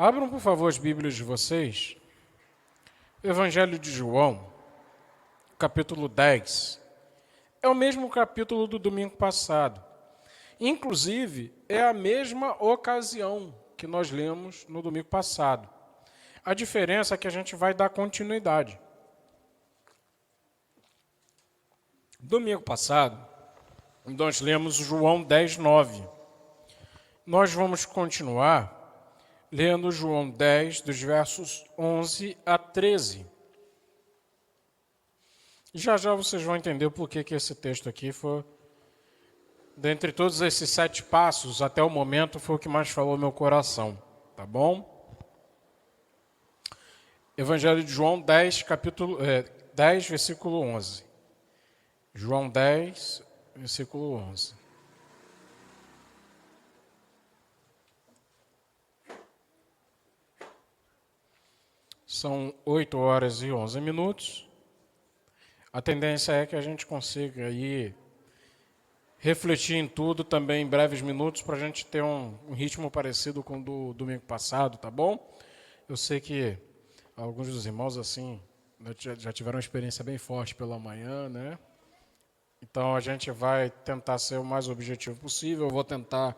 Abram, por favor, as Bíblias de vocês. Evangelho de João, capítulo 10. É o mesmo capítulo do domingo passado. Inclusive, é a mesma ocasião que nós lemos no domingo passado. A diferença é que a gente vai dar continuidade. Domingo passado, nós lemos João 10, 9. Nós vamos continuar lendo João 10, dos versos 11 a 13. Já já vocês vão entender por que esse texto aqui foi, dentre todos esses 7 passos, até o momento, foi o que mais falou meu coração, tá bom? Evangelho de João 10, 10, versículo 11. João 10, versículo 11. São 8 horas e 11 minutos. A tendência é que a gente consiga aí refletir em tudo também em breves minutos para a gente ter um ritmo parecido com o do domingo passado, tá bom? Eu sei que alguns dos irmãos assim já tiveram uma experiência bem forte pela manhã, né? Então a gente vai tentar ser o mais objetivo possível. Eu vou tentar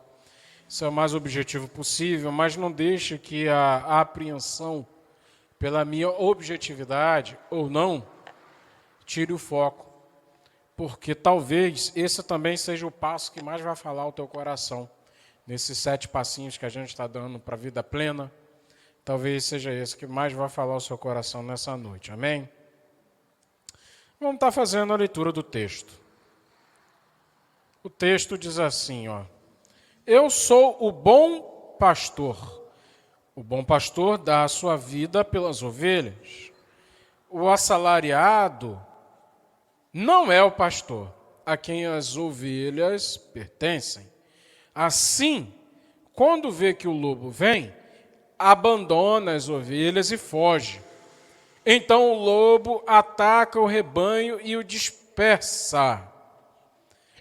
ser o mais objetivo possível, mas não deixe que a apreensão pela minha objetividade ou não tire o foco, porque talvez esse também seja o passo que mais vai falar ao teu coração, nesses 7 passinhos que a gente está dando para a vida plena. Talvez seja esse que mais vai falar ao seu coração nessa noite, amém? Vamos estar fazendo a leitura do texto. O texto diz assim, ó: Eu sou o bom pastor. O bom pastor dá a sua vida pelas ovelhas. O assalariado não é o pastor, a quem as ovelhas pertencem. Assim, quando vê que o lobo vem, abandona as ovelhas e foge. Então o lobo ataca o rebanho e o dispersa.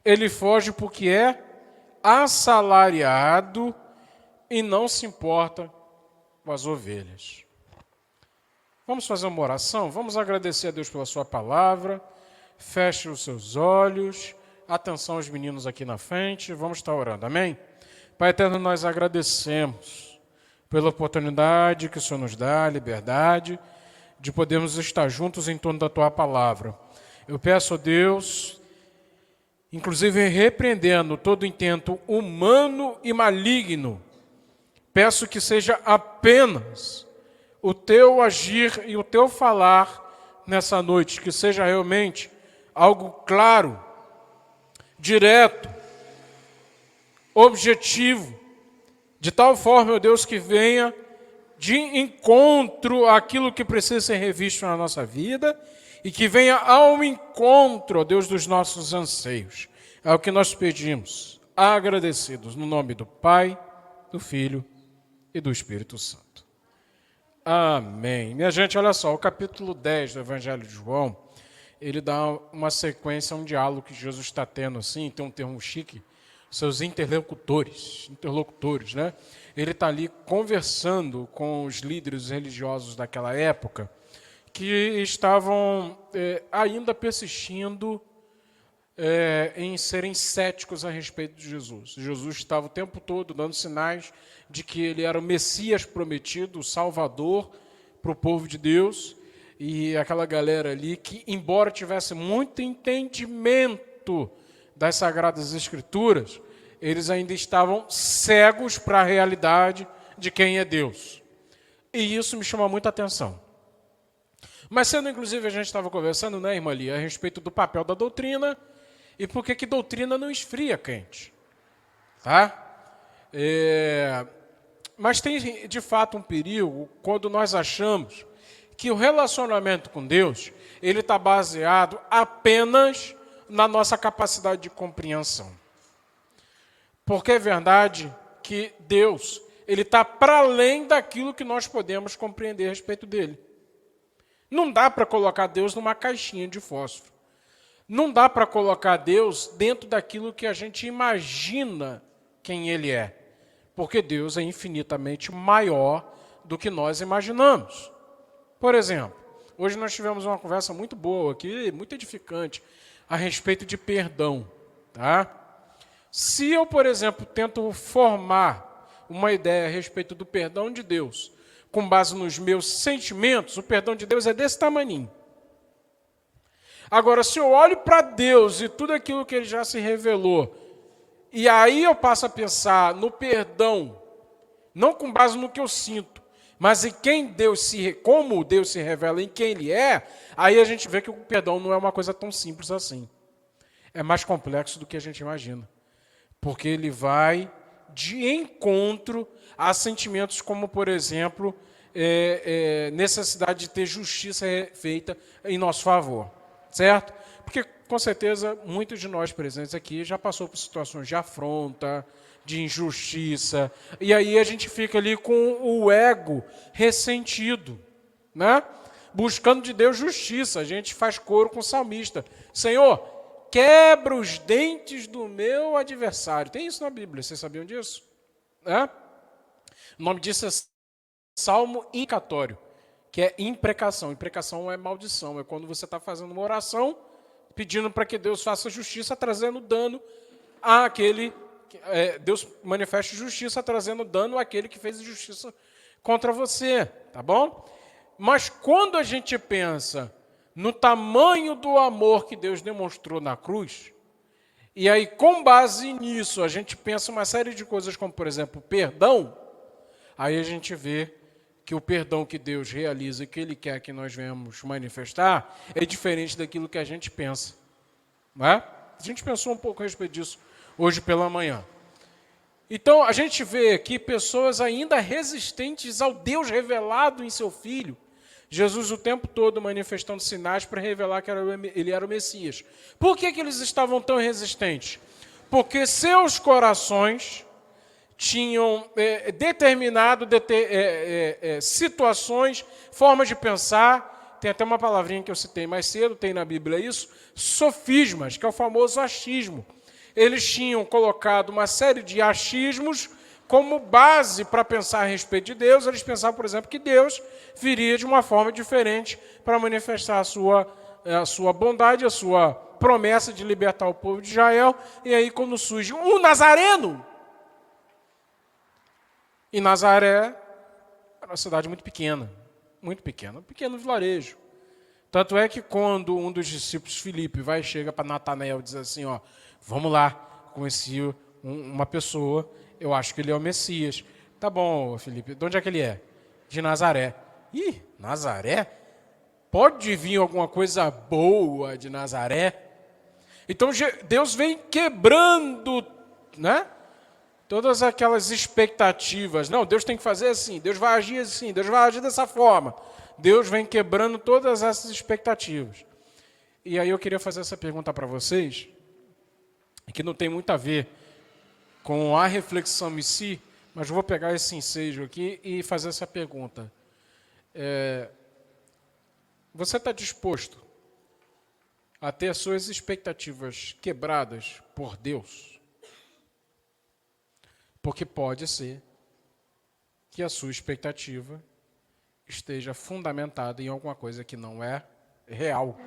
Ele foge porque é assalariado e não se importa com as ovelhas. Vamos fazer uma oração? Vamos agradecer a Deus pela sua palavra. Feche os seus olhos. Atenção aos meninos aqui na frente. Vamos estar orando, amém? Pai eterno, nós agradecemos pela oportunidade que o Senhor nos dá, a liberdade de podermos estar juntos em torno da tua palavra. Eu peço a Deus, inclusive repreendendo todo intento humano e maligno, peço que seja apenas o teu agir e o teu falar nessa noite, que seja realmente algo claro, direto, objetivo, de tal forma, meu Deus, que venha de encontro àquilo que precisa ser revisto na nossa vida e que venha ao encontro, ó Deus, dos nossos anseios. É o que nós pedimos, agradecidos, no nome do Pai, do Filho e do Espírito Santo. Amém. Minha gente, olha só, o capítulo 10 do Evangelho de João, ele dá uma sequência, um diálogo que Jesus está tendo, assim, tem um termo chique, seus interlocutores, né? Ele está ali conversando com os líderes religiosos daquela época, que estavam ainda persistindo em serem céticos a respeito de Jesus. Jesus estava o tempo todo dando sinais de que ele era o Messias prometido, o Salvador para o povo de Deus, e aquela galera ali que, embora tivesse muito entendimento das Sagradas Escrituras, eles ainda estavam cegos para a realidade de quem é Deus. E isso me chama muita atenção. Mas sendo, inclusive, a gente estava conversando, né, irmã Lia, a respeito do papel da doutrina e por que doutrina não esfria crente. Tá? Mas tem, de fato, um perigo quando nós achamos que o relacionamento com Deus ele está baseado apenas na nossa capacidade de compreensão. Porque é verdade que Deus ele está para além daquilo que nós podemos compreender a respeito dele. Não dá para colocar Deus numa caixinha de fósforo. Não dá para colocar Deus dentro daquilo que a gente imagina quem ele é. Porque Deus é infinitamente maior do que nós imaginamos. Por exemplo, hoje nós tivemos uma conversa muito boa aqui, muito edificante, a respeito de perdão. Tá? Se eu, por exemplo, tento formar uma ideia a respeito do perdão de Deus, com base nos meus sentimentos, o perdão de Deus é desse tamaninho. Agora, se eu olho para Deus e tudo aquilo que Ele já se revelou, e aí eu passo a pensar no perdão, não com base no que eu sinto, mas em quem como Deus se revela, em quem Ele é, aí a gente vê que o perdão não é uma coisa tão simples assim. É mais complexo do que a gente imagina. Porque ele vai de encontro a sentimentos como, por exemplo, necessidade de ter justiça feita em nosso favor. Certo? Porque, com certeza, muitos de nós presentes aqui já passou por situações de afronta, de injustiça, e aí a gente fica ali com o ego ressentido, né? Buscando de Deus justiça. A gente faz coro com o salmista. Senhor, quebra os dentes do meu adversário. Tem isso na Bíblia, vocês sabiam disso? O nome disso é Salmo Imprecatório, que é imprecação. Imprecação é maldição, é quando você está fazendo uma oração, pedindo para que Deus faça justiça, trazendo dano àquele... Deus manifeste justiça, trazendo dano àquele que fez injustiça contra você, tá bom? Mas quando a gente pensa no tamanho do amor que Deus demonstrou na cruz, e aí com base nisso a gente pensa uma série de coisas como, por exemplo, perdão, aí a gente vê que o perdão que Deus realiza e que Ele quer que nós venhamos manifestar é diferente daquilo que a gente pensa. Não é? A gente pensou um pouco a respeito disso hoje pela manhã. Então a gente vê aqui pessoas ainda resistentes ao Deus revelado em seu Filho, Jesus o tempo todo manifestando sinais para revelar que ele era o Messias. Por que eles estavam tão resistentes? Porque seus corações tinham determinado situações, formas de pensar. Tem até uma palavrinha que eu citei mais cedo, tem na Bíblia isso, sofismas, que é o famoso achismo. Eles tinham colocado uma série de achismos como base para pensar a respeito de Deus. Eles pensavam, por exemplo, que Deus viria de uma forma diferente para manifestar a sua bondade, a sua promessa de libertar o povo de Israel. E aí, quando surge um nazareno, e Nazaré era uma cidade muito pequena, um pequeno vilarejo. Tanto é que quando um dos discípulos, Filipe, chega para Natanael e diz assim, ó, vamos lá, conheci uma pessoa, eu acho que ele é o Messias. Tá bom, Filipe, de onde é que ele é? De Nazaré. Ih, Nazaré? Pode vir alguma coisa boa de Nazaré? Então Deus vem quebrando, né? Todas aquelas expectativas. Não, Deus tem que fazer assim, Deus vai agir assim, Deus vai agir dessa forma. Deus vem quebrando todas essas expectativas. E aí eu queria fazer essa pergunta para vocês, que não tem muito a ver com a reflexão em si, mas vou pegar esse ensejo aqui e fazer essa pergunta. Você está disposto a ter as suas expectativas quebradas por Deus? Porque pode ser que a sua expectativa esteja fundamentada em alguma coisa que não é real,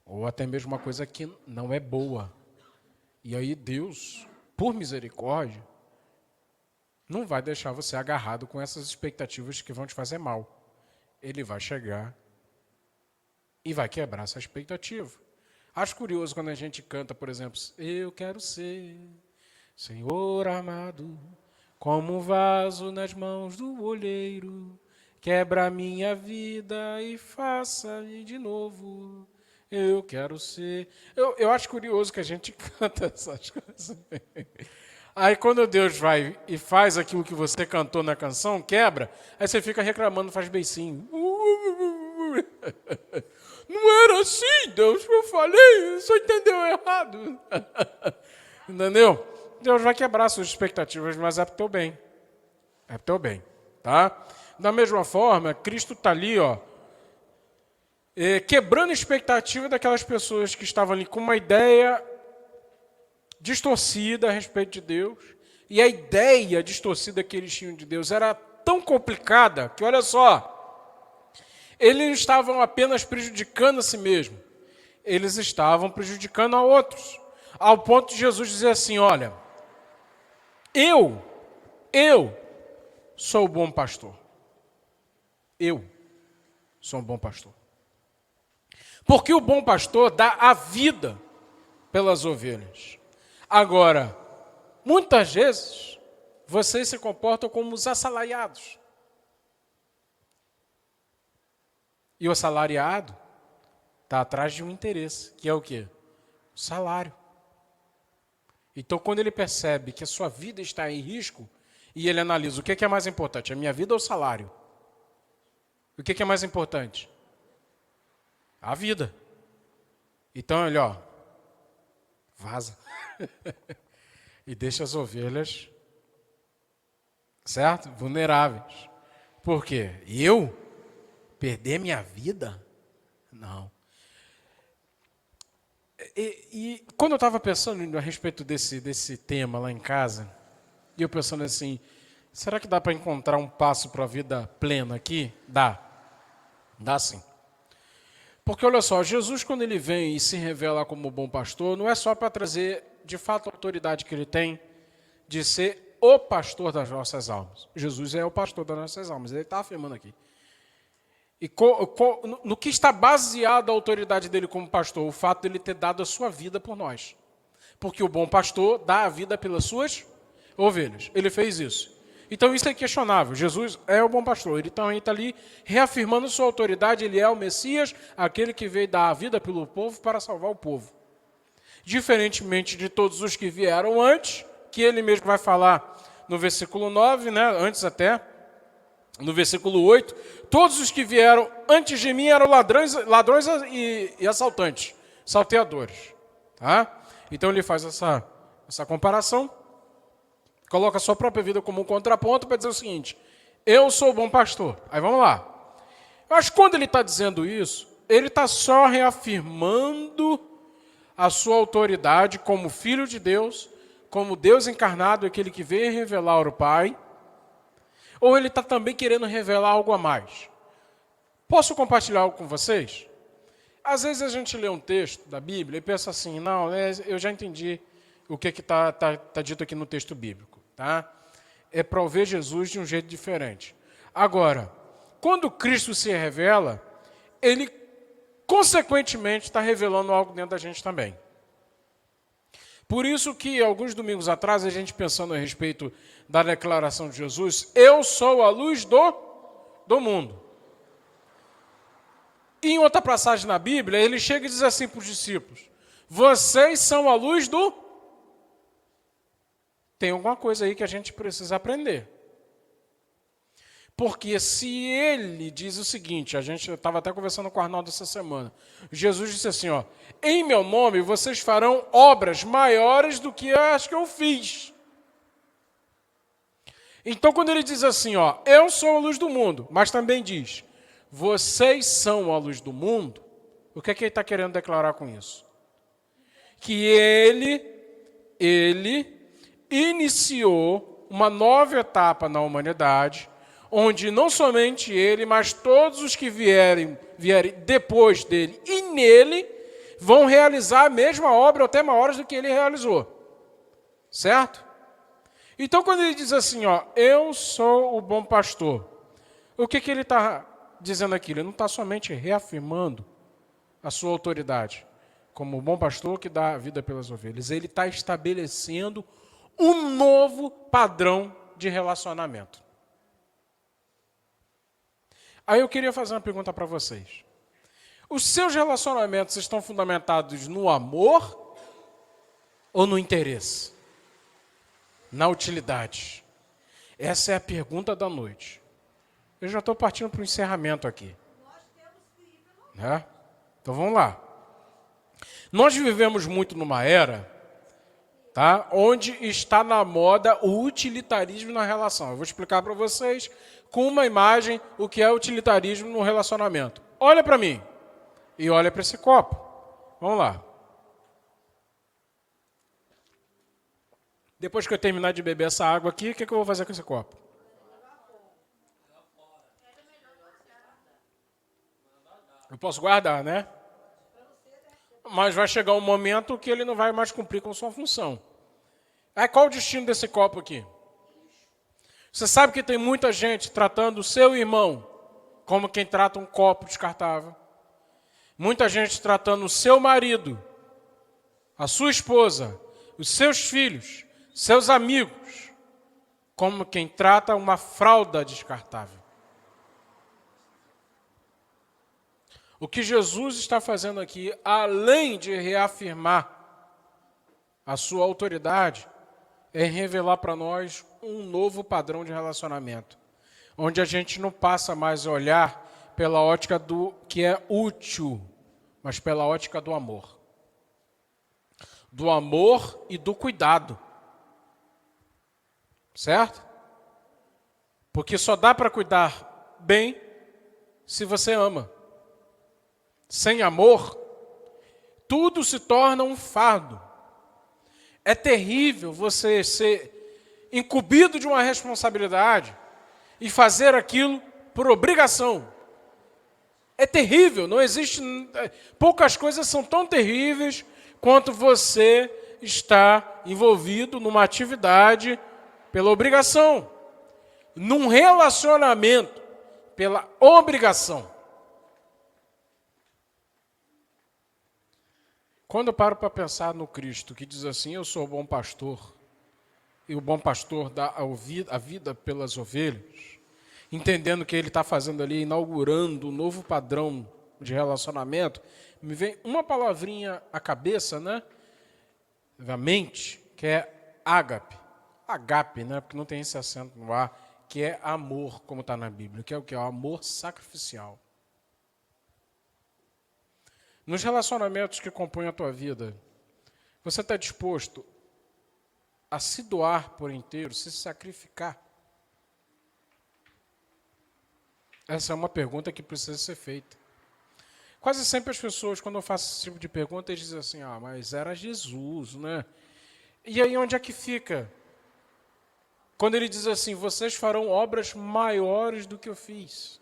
ou até mesmo uma coisa que não é boa. E aí Deus, por misericórdia, não vai deixar você agarrado com essas expectativas que vão te fazer mal. Ele vai chegar e vai quebrar essa expectativa. Acho curioso quando a gente canta, por exemplo, eu quero ser, Senhor amado, como um vaso nas mãos do olheiro, quebra a minha vida e faça-me de novo. Eu quero ser... Eu acho curioso que a gente canta essas coisas. Aí quando Deus vai e faz aquilo que você cantou na canção, quebra, aí você fica reclamando, faz beicinho. Não era assim, Deus, que eu falei, você entendeu errado. Entendeu? Deus vai quebrar suas expectativas, mas é para o teu bem. É para o teu bem, tá? Da mesma forma, Cristo está ali, ó, quebrando a expectativa daquelas pessoas que estavam ali com uma ideia distorcida a respeito de Deus. E a ideia distorcida que eles tinham de Deus era tão complicada que, olha só, eles não estavam apenas prejudicando a si mesmo, eles estavam prejudicando a outros, ao ponto de Jesus dizer assim, olha, eu sou o bom pastor. Eu sou um bom pastor. Porque o bom pastor dá a vida pelas ovelhas. Agora, muitas vezes, vocês se comportam como os assalariados. E o assalariado está atrás de um interesse, que é o quê? O salário. Então, quando ele percebe que a sua vida está em risco, e ele analisa o que é mais importante, a minha vida ou o salário? O que é mais importante? A vida. Então, ele, vaza. E deixa as ovelhas, certo? Vulneráveis. Por quê? Eu? Perder minha vida? Não. E quando eu estava pensando a respeito desse tema lá em casa, e eu pensando assim, será que dá para encontrar um passo para a vida plena aqui? Dá. Dá sim. Porque olha só, Jesus quando ele vem e se revela como bom pastor, não é só para trazer de fato a autoridade que ele tem de ser o pastor das nossas almas. Jesus é o pastor das nossas almas, ele está afirmando aqui. E no que está baseada a autoridade dele como pastor? O fato de ele ter dado a sua vida por nós. Porque o bom pastor dá a vida pelas suas ovelhas. Ele fez isso. Então isso é questionável. Jesus é o bom pastor. Ele também está ali reafirmando sua autoridade. Ele é o Messias, aquele que veio dar a vida pelo povo para salvar o povo. Diferentemente de todos os que vieram antes, que ele mesmo vai falar no versículo 9, né? Antes até, no versículo 8, todos os que vieram antes de mim eram ladrões e assaltantes, salteadores. Tá? Então ele faz essa comparação, coloca a sua própria vida como um contraponto para dizer o seguinte, eu sou o bom pastor. Aí vamos lá. Mas quando ele está dizendo isso, ele está só reafirmando a sua autoridade como Filho de Deus, como Deus encarnado, aquele que veio revelar o Pai, ou ele está também querendo revelar algo a mais? Posso compartilhar algo com vocês? Às vezes a gente lê um texto da Bíblia e pensa assim, não, eu já entendi o que está dito aqui no texto bíblico. Tá? É para ver Jesus de um jeito diferente. Agora, quando Cristo se revela, ele consequentemente está revelando algo dentro da gente também. Por isso que alguns domingos atrás, a gente pensando a respeito da declaração de Jesus, eu sou a luz do mundo. E em outra passagem na Bíblia, ele chega e diz assim para os discípulos, vocês são a luz do... Tem alguma coisa aí que a gente precisa aprender. Porque se ele diz o seguinte, eu estava até conversando com o Arnaldo essa semana, Jesus disse assim, em meu nome vocês farão obras maiores do que as que eu fiz. Então quando ele diz assim, eu sou a luz do mundo, mas também diz, vocês são a luz do mundo, o que é que ele está querendo declarar com isso? Que ele iniciou uma nova etapa na humanidade, onde não somente ele, mas todos os que vierem depois dele e nele, vão realizar a mesma obra ou até maiores do que ele realizou. Certo? Então, quando ele diz assim, eu sou o bom pastor, o que ele está dizendo aqui? Ele não está somente reafirmando a sua autoridade como o bom pastor que dá a vida pelas ovelhas. Ele está estabelecendo um novo padrão de relacionamento. Aí eu queria fazer uma pergunta para vocês. Os seus relacionamentos estão fundamentados no amor ou no interesse? Na utilidade? Essa é a pergunta da noite. Eu já estou partindo para o encerramento aqui. Né? Então vamos lá. Nós vivemos muito numa era, tá, onde está na moda o utilitarismo na relação. Eu vou explicar para vocês com uma imagem o que é utilitarismo no relacionamento. Olha para mim e olha para esse copo. Vamos lá. Depois que eu terminar de beber essa água aqui, o que eu vou fazer com esse copo? Eu posso guardar, né? Mas vai chegar um momento que ele não vai mais cumprir com sua função. Aí qual o destino desse copo aqui? Você sabe que tem muita gente tratando o seu irmão como quem trata um copo descartável. Muita gente tratando o seu marido, a sua esposa, os seus filhos, seus amigos, como quem trata uma fralda descartável. O que Jesus está fazendo aqui, além de reafirmar a sua autoridade, é revelar para nós um novo padrão de relacionamento, onde a gente não passa mais a olhar pela ótica do que é útil, mas pela ótica do amor. Do amor e do cuidado. Certo? Porque só dá para cuidar bem se você ama. Sem amor, tudo se torna um fardo. É terrível você ser incumbido de uma responsabilidade e fazer aquilo por obrigação. É terrível, não existe... Poucas coisas são tão terríveis quanto você está envolvido numa atividade pela obrigação, num relacionamento pela obrigação. Quando eu paro para pensar no Cristo, que diz assim, eu sou o bom pastor, e o bom pastor dá a vida pelas ovelhas, entendendo que ele está fazendo ali, inaugurando um novo padrão de relacionamento, me vem uma palavrinha à cabeça, né? Na mente, que é ágape. Agape, né? Porque não tem esse acento no A, que é amor, como está na Bíblia, que é o que? O amor sacrificial. Nos relacionamentos que compõem a tua vida, você está disposto a se doar por inteiro, se sacrificar? Essa é uma pergunta que precisa ser feita. Quase sempre as pessoas, quando eu faço esse tipo de pergunta, eles dizem assim, mas era Jesus, né? E aí onde é que fica? Quando ele diz assim, vocês farão obras maiores do que eu fiz.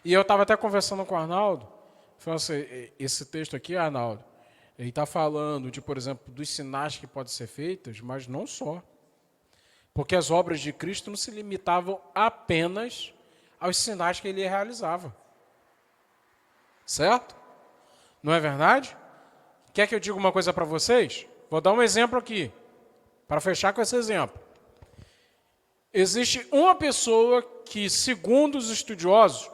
E eu estava até conversando com o Arnaldo, falando assim, esse texto aqui, Arnaldo, ele está falando de, por exemplo, dos sinais que podem ser feitos, mas não só. Porque as obras de Cristo não se limitavam apenas aos sinais que ele realizava. Certo? Não é verdade? Quer que eu diga uma coisa para vocês? Vou dar um exemplo aqui, para fechar com esse exemplo. Existe uma pessoa que, segundo os estudiosos,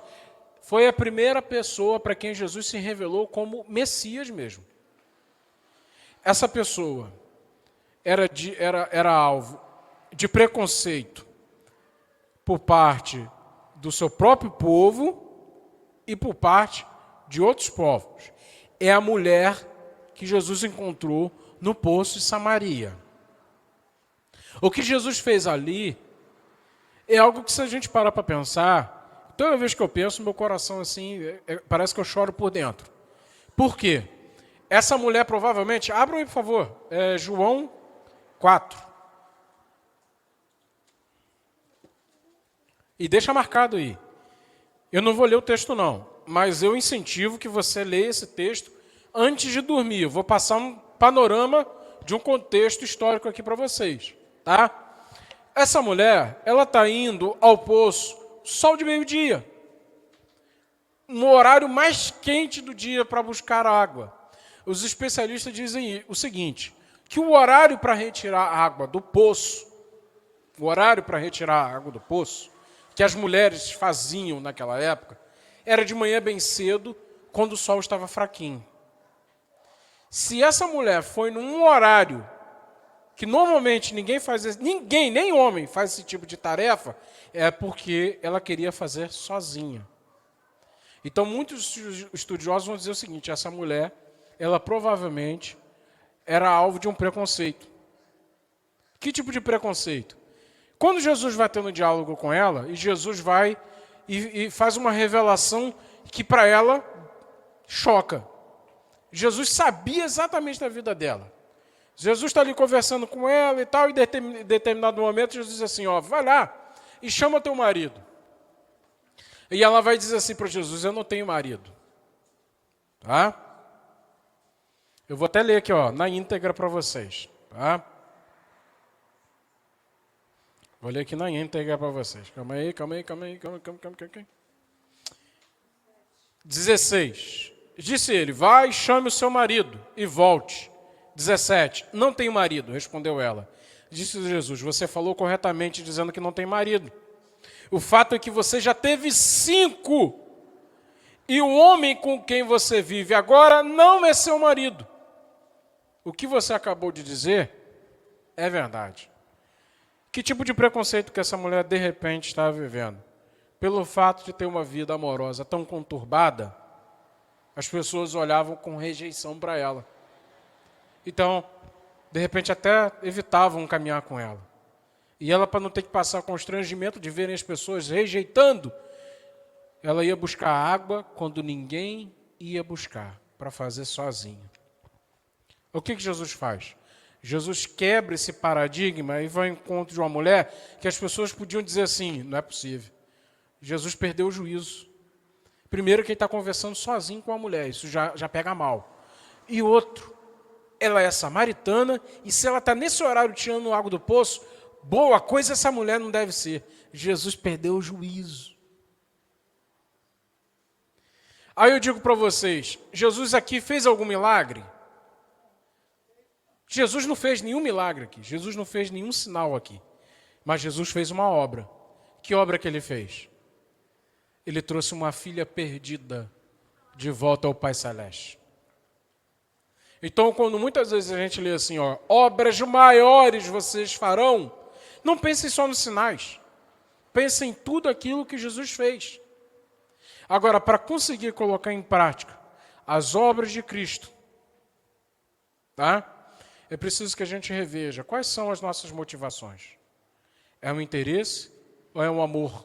foi a primeira pessoa para quem Jesus se revelou como Messias mesmo. Essa pessoa era alvo de preconceito por parte do seu próprio povo e por parte de outros povos. É a mulher que Jesus encontrou no poço de Samaria. O que Jesus fez ali é algo que, se a gente parar para pensar, toda vez que eu penso, meu coração assim, parece que eu choro por dentro. Por quê? Essa mulher provavelmente, abram aí por favor, João 4. E deixa marcado aí. Eu não vou ler o texto não, mas eu incentivo que você leia esse texto antes de dormir. Eu vou passar um panorama de um contexto histórico aqui para vocês, tá? Essa mulher, ela está indo ao poço sol de meio-dia, no horário mais quente do dia para buscar água. Os especialistas dizem o seguinte, que o horário para retirar a água do poço, que as mulheres faziam naquela época, era de manhã bem cedo, quando o sol estava fraquinho. Se essa mulher foi num horário que normalmente ninguém, nem homem, faz esse tipo de tarefa, é porque ela queria fazer sozinha. Então, muitos estudiosos vão dizer o seguinte, essa mulher, ela provavelmente era alvo de um preconceito. Que tipo de preconceito? Quando Jesus vai tendo um diálogo com ela, e Jesus vai e faz uma revelação que para ela choca. Jesus sabia exatamente da vida dela. Jesus está ali conversando com ela e tal, e em determinado momento Jesus diz assim, vai lá e chama teu marido. E ela vai dizer assim para Jesus, eu não tenho marido. Tá? Eu vou até ler aqui, ó, na íntegra para vocês. Tá? Vou ler aqui na íntegra para vocês. Calma aí. 16. Disse ele, vai, chame o seu marido e volte. 17. Não tenho marido, respondeu ela. Disse Jesus, você falou corretamente dizendo que não tem marido. O fato é que você já teve 5. E o homem com quem você vive agora não é seu marido. O que você acabou de dizer é verdade. Que tipo de preconceito que essa mulher de repente está vivendo? Pelo fato de ter uma vida amorosa tão conturbada, as pessoas olhavam com rejeição para ela. Então, de repente até evitavam caminhar com ela. E ela, para não ter que passar constrangimento de verem as pessoas rejeitando, ela ia buscar água quando ninguém ia buscar, para fazer sozinha. O que Jesus faz? Jesus quebra esse paradigma e vai ao encontro de uma mulher que as pessoas podiam dizer assim, não é possível. Jesus perdeu o juízo. Primeiro que ele está conversando sozinho com a mulher, isso já pega mal. E outro, ela é samaritana e se ela está nesse horário tirando água do poço, boa coisa essa mulher não deve ser. Jesus perdeu o juízo. Aí eu digo para vocês, Jesus aqui fez algum milagre? Jesus não fez nenhum milagre aqui, Jesus não fez nenhum sinal aqui, mas Jesus fez uma obra. Que obra que ele fez? Ele trouxe uma filha perdida de volta ao Pai Celeste. Então, quando muitas vezes a gente lê assim, ó, obras maiores vocês farão, não pensem só nos sinais, pensem em tudo aquilo que Jesus fez. Agora, para conseguir colocar em prática as obras de Cristo, tá? É preciso que a gente reveja quais são as nossas motivações. É um interesse ou é um amor?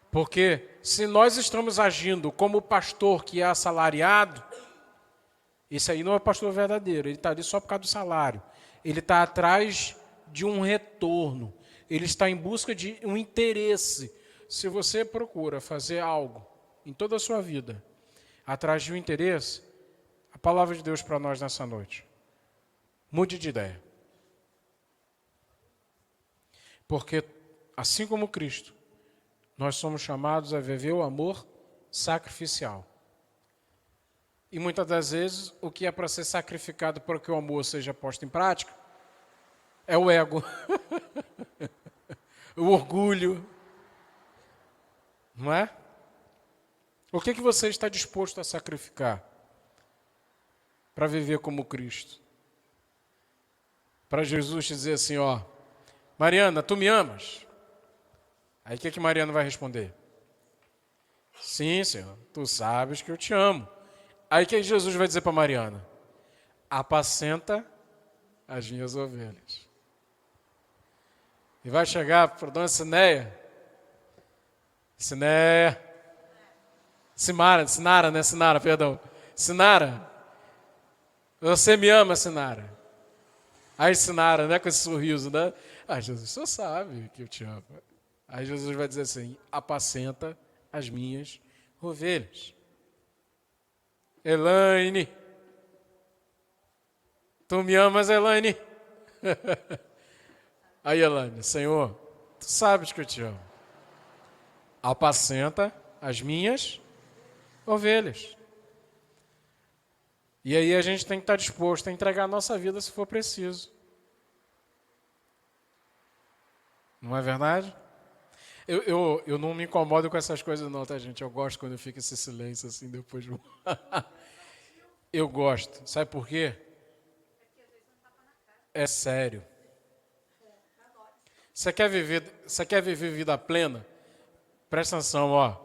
Porque se nós estamos agindo como o pastor que é assalariado, esse aí não é pastor verdadeiro, ele está ali só por causa do salário. Ele está atrás de um retorno, ele está em busca de um interesse. Se você procura fazer algo em toda a sua vida, atrás de um interesse, a palavra de Deus para nós nessa noite, mude de ideia. Porque, assim como Cristo, nós somos chamados a viver o amor sacrificial. E muitas das vezes, o que é para ser sacrificado para que o amor seja posto em prática, é o ego, o orgulho, não é? O que você está disposto a sacrificar para viver como Cristo? Para Jesus dizer assim, ó, Mariana, tu me amas? Aí o que Mariana vai responder? Sim, Senhor, tu sabes que eu te amo. Aí o que Jesus vai dizer para Mariana? Apacenta as minhas ovelhas. E vai chegar para dona Sinara, Sinara, você me ama, Sinara? Aí Sinara, né, com esse sorriso, né? Ah, Jesus, o senhor sabe que eu te amo. Aí Jesus vai dizer assim, apacenta as minhas ovelhas. Elaine, tu me amas, Elaine? Aí Elaine, Senhor, tu sabes que eu te amo. Apacenta as minhas ovelhas. E aí a gente tem que estar disposto a entregar a nossa vida se for preciso. Não é verdade? Eu não me incomodo com essas coisas não, tá, gente? Eu gosto quando fica esse silêncio assim depois de... Eu gosto. Sabe por quê? É sério. Você quer viver vida plena? Presta atenção, ó.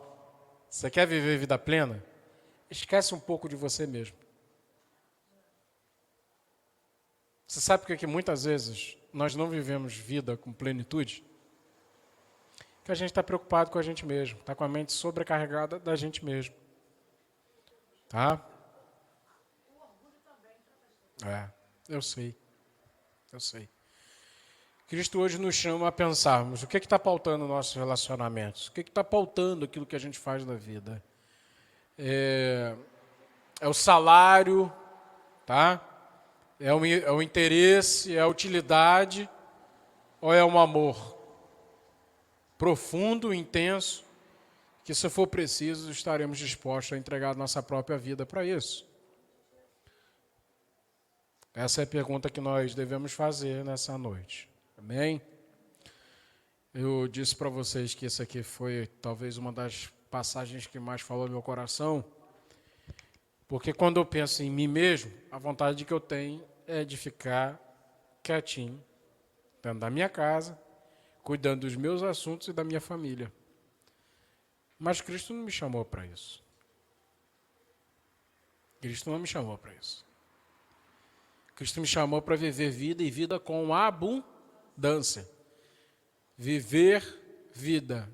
Você quer viver vida plena? Esquece um pouco de você mesmo. Você sabe por que muitas vezes nós não vivemos vida com plenitude? Que a gente está preocupado com a gente mesmo, está com a mente sobrecarregada da gente mesmo. Tá? Eu sei. Cristo hoje nos chama a pensarmos o que está pautando nossos relacionamentos, o que está pautando aquilo que a gente faz na vida. É o salário, tá? É o interesse, é a utilidade, ou é um amor profundo, intenso, que se for preciso estaremos dispostos a entregar nossa própria vida para isso? Essa é a pergunta que nós devemos fazer nessa noite. Amém? Eu disse para vocês que essa aqui foi talvez uma das passagens que mais falou no meu coração, porque quando eu penso em mim mesmo, a vontade que eu tenho é de ficar quietinho, dentro da minha casa, cuidando dos meus assuntos e da minha família. Mas Cristo não me chamou para isso. Cristo não me chamou para isso. Cristo me chamou para viver vida e vida com abundância. Viver vida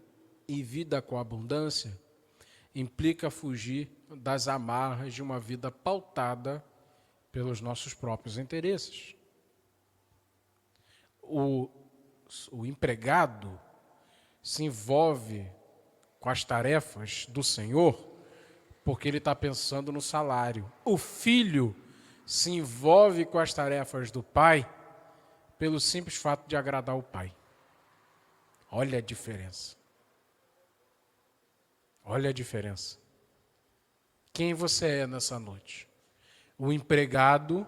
e vida com abundância implica fugir das amarras de uma vida pautada pelos nossos próprios interesses. O empregado se envolve com as tarefas do Senhor porque ele está pensando no salário. O filho se envolve com as tarefas do pai pelo simples fato de agradar o pai. Olha a diferença. Olha a diferença. Quem você é nessa noite? O empregado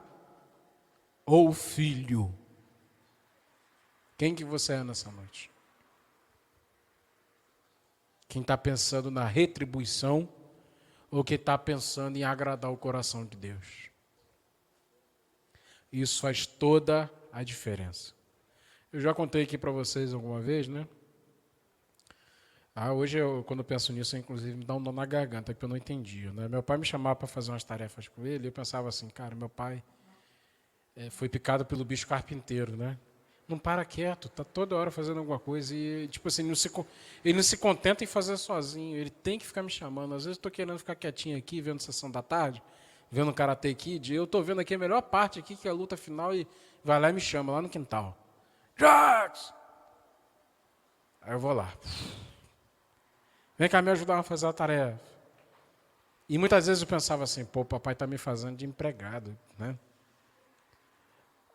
ou o filho? Quem que você é nessa noite? Quem está pensando na retribuição ou quem está pensando em agradar o coração de Deus? Isso faz toda a diferença. Eu já contei aqui para vocês alguma vez, né? Hoje, quando eu penso nisso, inclusive me dá um nó na garganta, porque eu não entendia, né? Meu pai me chamava para fazer umas tarefas com ele, e eu pensava assim, cara, meu pai foi picado pelo bicho carpinteiro, né? Não para quieto, tá toda hora fazendo alguma coisa e, tipo assim, ele não se contenta em fazer sozinho, ele tem que ficar me chamando. Às vezes eu estou querendo ficar quietinho aqui, vendo Sessão da Tarde, vendo Karate Kid, e eu estou vendo aqui a melhor parte aqui, que é a luta final, e vai lá e me chama, lá no quintal. Jax! Aí eu vou lá. Vem cá me ajudar a fazer a tarefa. E muitas vezes eu pensava assim, pô, papai está me fazendo de empregado, né?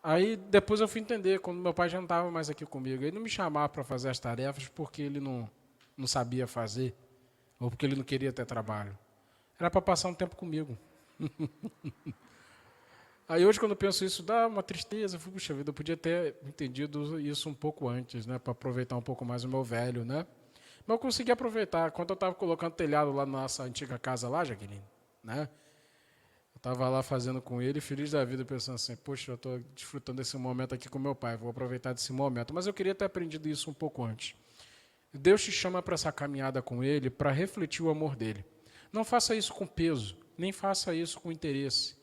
Aí depois eu fui entender, quando meu pai já não estava mais aqui comigo, ele não me chamava para fazer as tarefas porque ele não sabia fazer, ou porque ele não queria ter trabalho. Era para passar um tempo comigo. Aí hoje, quando eu penso isso, dá uma tristeza. Puxa vida, eu podia ter entendido isso um pouco antes, né, para aproveitar um pouco mais o meu velho, né? Mas eu consegui aproveitar. Quando eu estava colocando telhado lá na nossa antiga casa lá, Jaqueline, né? Eu estava lá fazendo com ele, feliz da vida, pensando assim, poxa, eu estou desfrutando desse momento aqui com meu pai, vou aproveitar desse momento. Mas eu queria ter aprendido isso um pouco antes. Deus te chama para essa caminhada com ele, para refletir o amor dele. Não faça isso com peso, nem faça isso com interesse.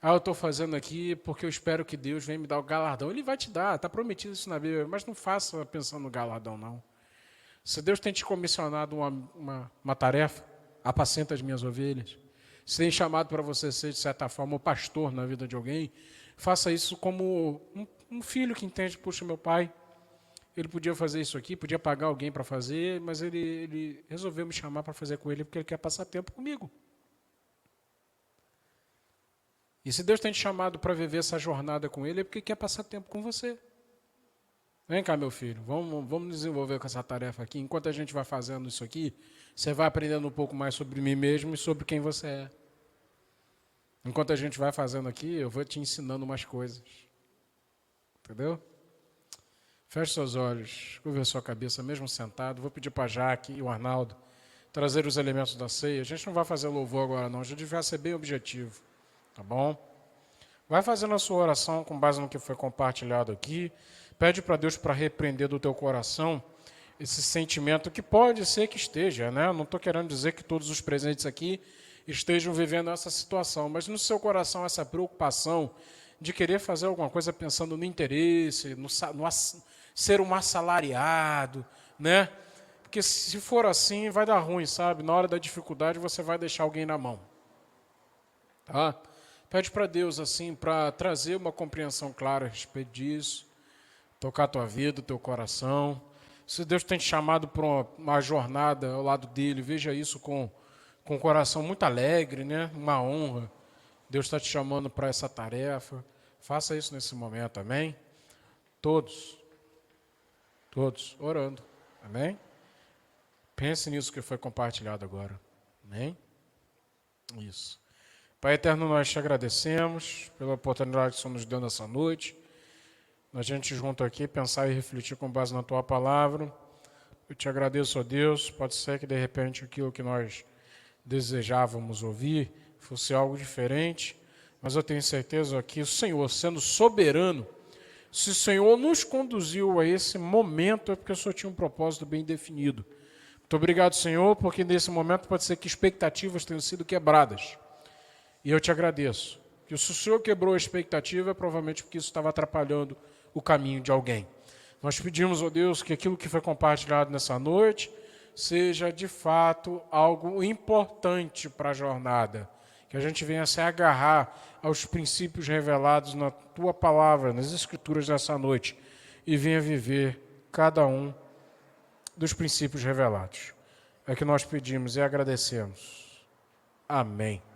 Eu estou fazendo aqui porque eu espero que Deus venha me dar o galardão. Ele vai te dar, está prometido isso na Bíblia, mas não faça pensando no galardão, não. Se Deus tem te comissionado uma tarefa, apacenta as minhas ovelhas. Se tem chamado para você ser, de certa forma, o pastor na vida de alguém, faça isso como um filho que entende, puxa, meu pai, ele podia fazer isso aqui, podia pagar alguém para fazer, mas ele resolveu me chamar para fazer com ele porque ele quer passar tempo comigo. E se Deus tem te chamado para viver essa jornada com ele, é porque quer passar tempo com você. Vem cá, meu filho, vamos desenvolver com essa tarefa aqui. Enquanto a gente vai fazendo isso aqui, você vai aprendendo um pouco mais sobre mim mesmo e sobre quem você é. Enquanto a gente vai fazendo aqui, eu vou te ensinando umas coisas. Entendeu? Feche seus olhos, curva a sua cabeça, mesmo sentado. Vou pedir para a Jaque e o Arnaldo trazer os elementos da ceia. A gente não vai fazer louvor agora, não. A gente vai ser bem objetivo. Tá bom? Vai fazendo a sua oração com base no que foi compartilhado aqui. Pede para Deus para repreender do teu coração esse sentimento que pode ser que esteja, né? Eu não estou querendo dizer que todos os presentes aqui estejam vivendo essa situação, mas no seu coração essa preocupação de querer fazer alguma coisa pensando no interesse, no ser um assalariado, né? Porque se for assim, vai dar ruim, sabe? Na hora da dificuldade você vai deixar alguém na mão. Tá? Pede para Deus, assim, para trazer uma compreensão clara a respeito disso, tocar a tua vida, o teu coração. Se Deus tem te chamado para uma jornada ao lado dele, veja isso com com o coração muito alegre, né? Uma honra. Deus está te chamando para essa tarefa. Faça isso nesse momento, amém? Todos, orando, amém? Pense nisso que foi compartilhado agora, amém? Isso. Pai eterno, nós te agradecemos pela oportunidade que o Senhor nos deu nessa noite. A gente junto aqui, pensar e refletir com base na tua palavra. Eu te agradeço, ó Deus. Pode ser que de repente aquilo que nós desejávamos ouvir fosse algo diferente, mas eu tenho certeza que o Senhor, sendo soberano, se o Senhor nos conduziu a esse momento, é porque o Senhor tinha um propósito bem definido. Muito obrigado, Senhor, porque nesse momento pode ser que expectativas tenham sido quebradas. E eu te agradeço. Que se o Senhor quebrou a expectativa, é provavelmente porque isso estava atrapalhando o caminho de alguém. Nós pedimos, ó Deus, que aquilo que foi compartilhado nessa noite seja, de fato, algo importante para a jornada. Que a gente venha se agarrar aos princípios revelados na Tua palavra, nas Escrituras dessa noite, e venha viver cada um dos princípios revelados. É que nós pedimos e agradecemos. Amém.